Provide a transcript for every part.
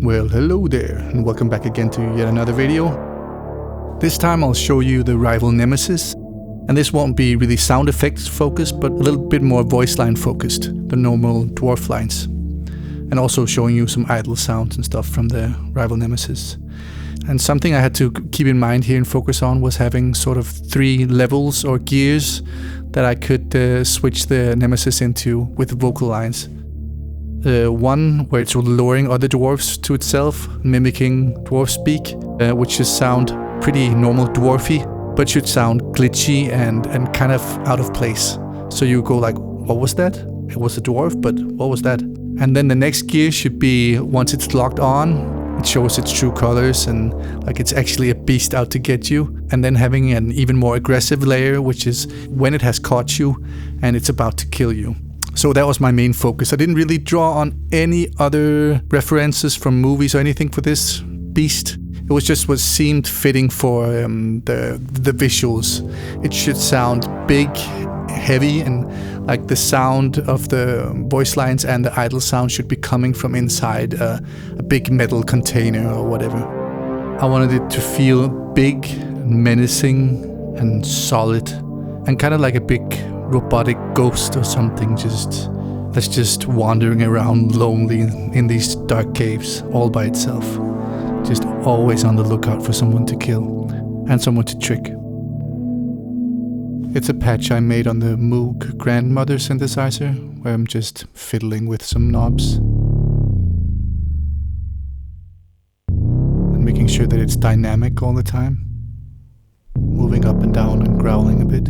Well, hello there, and welcome back again to yet another video. This time I'll show you the Rival Nemesis, and this won't be really sound effects focused, but a little bit more voice line focused, the normal dwarf lines. And also showing you some idle sounds and stuff from the Rival Nemesis. And something I had to keep in mind here and focus on was having sort of 3 levels or gears that I could switch the Nemesis into with vocal lines. One where it's lowering other dwarves to itself, mimicking dwarf speak, which should sound pretty normal dwarfy, but should sound glitchy and kind of out of place. So you go like, what was that? It was a dwarf, but what was that? And then the next gear should be, once it's locked on, it shows its true colors and like it's actually a beast out to get you. And then having an even more aggressive layer, which is when it has caught you and it's about to kill you. So that was my main focus. I didn't really draw on any other references from movies or anything for this beast. It was just what seemed fitting for the visuals. It should sound big, heavy, and like the sound of the voice lines and the idle sound should be coming from inside a big metal container or whatever. I wanted it to feel big, menacing, and solid, and kind of like a big robotic ghost or something, that's just wandering around lonely in these dark caves all by itself, just always on the lookout for someone to kill and someone to trick. It's a patch I made on the Moog Grandmother synthesizer, where I'm just fiddling with some knobs and making sure that it's dynamic all the time, moving up and down and growling a bit.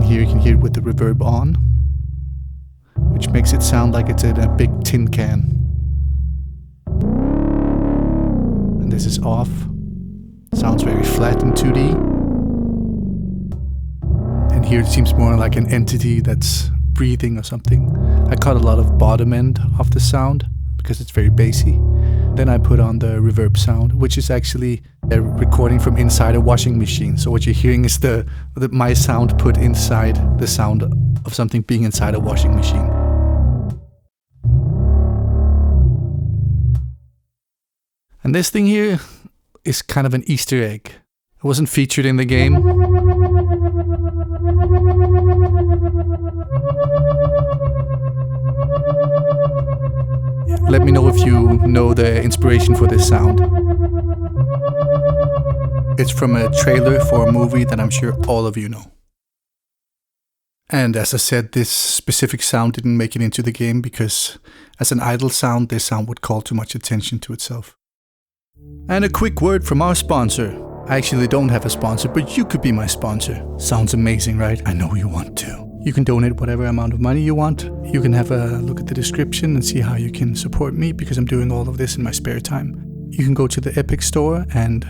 Here you can hear it with the reverb on, which makes it sound like it's in a big tin can. And this is off. Sounds very flat in 2D. And here it seems more like an entity that's breathing or something. I cut a lot of bottom end off the sound because it's very bassy. Then I put on the reverb sound, which is actually a recording from inside a washing machine. So what you're hearing is my sound put inside the sound of something being inside a washing machine. And this thing here is kind of an Easter egg. It wasn't featured in the game. Let me know if you know the inspiration for this sound. It's from a trailer for a movie that I'm sure all of you know. And as I said, this specific sound didn't make it into the game because as an idle sound, this sound would call too much attention to itself. And a quick word from our sponsor. I actually don't have a sponsor, but you could be my sponsor. Sounds amazing, right? I know you want to. You can donate whatever amount of money you want. You can have a look at the description and see how you can support me because I'm doing all of this in my spare time. You can go to the Epic Store and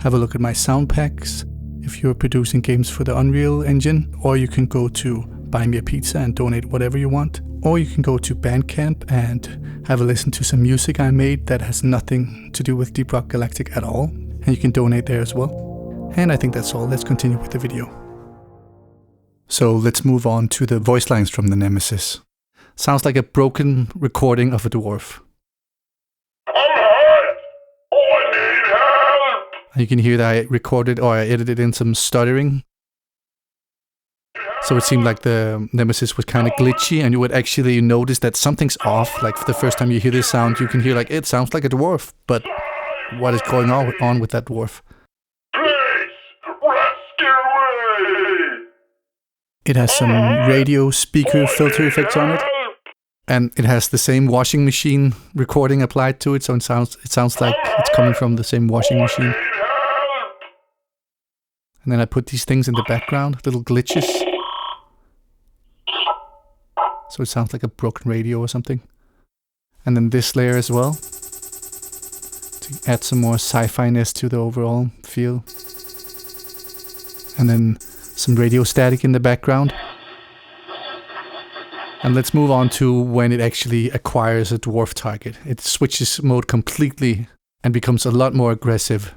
have a look at my sound packs if you're producing games for the Unreal Engine, or you can go to Buy Me a Pizza and donate whatever you want, or you can go to Bandcamp and have a listen to some music I made that has nothing to do with Deep Rock Galactic at all, and you can donate there as well. And I think that's all. Let's continue with the video. So let's move on to the voice lines from the Nemesis. Sounds like a broken recording of a dwarf. You can hear that I recorded or I edited in some stuttering. So it seemed like the Nemesis was kind of glitchy, and you would actually notice that something's off. Like the first time you hear this sound, you can hear like it sounds like a dwarf, but what is going on with that dwarf? It has some radio speaker filter effects on it, and it has the same washing machine recording applied to it, so it sounds like it's coming from the same washing machine. And then I put these things in the background, little glitches, so it sounds like a broken radio or something. And then this layer as well, to add some more sci-fi-ness to the overall feel. And then some radio static in the background. And let's move on to when it actually acquires a dwarf target. It switches mode completely and becomes a lot more aggressive.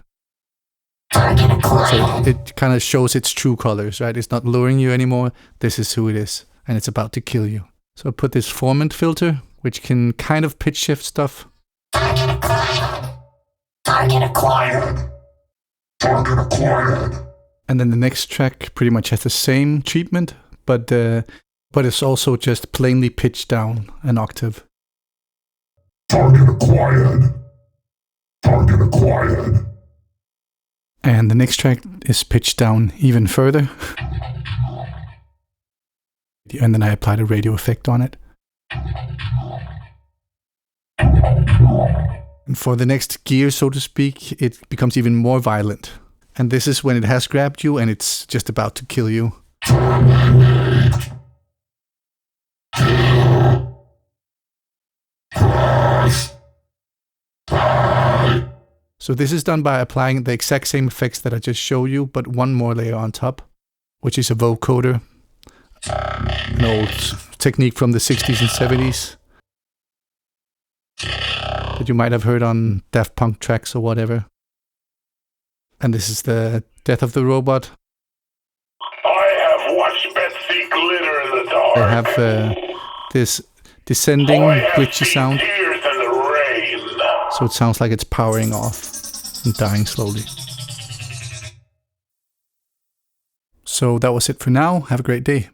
So it kind of shows its true colors, right? It's not luring you anymore. This is who it is, and it's about to kill you. So I put this formant filter, which can kind of pitch shift stuff. Target acquired. Target acquired. Target acquired. And then the next track pretty much has the same treatment, but it's also just plainly pitched down an octave. Target acquired. Target acquired. And the next track is pitched down even further. And then I applied a radio effect on it. And for the next gear, so to speak, it becomes even more violent. And this is when it has grabbed you and it's just about to kill you. So this is done by applying the exact same effects that I just showed you, but one more layer on top, which is a vocoder. An old technique from the 60s and 70s that you might have heard on Daft Punk tracks or whatever. And this is the death of the robot. I have watched Betsy glitter in the dark. They have this descending, glitchy sound. Tears in the rain. So it sounds like it's powering off and dying slowly. So that was it for now. Have a great day.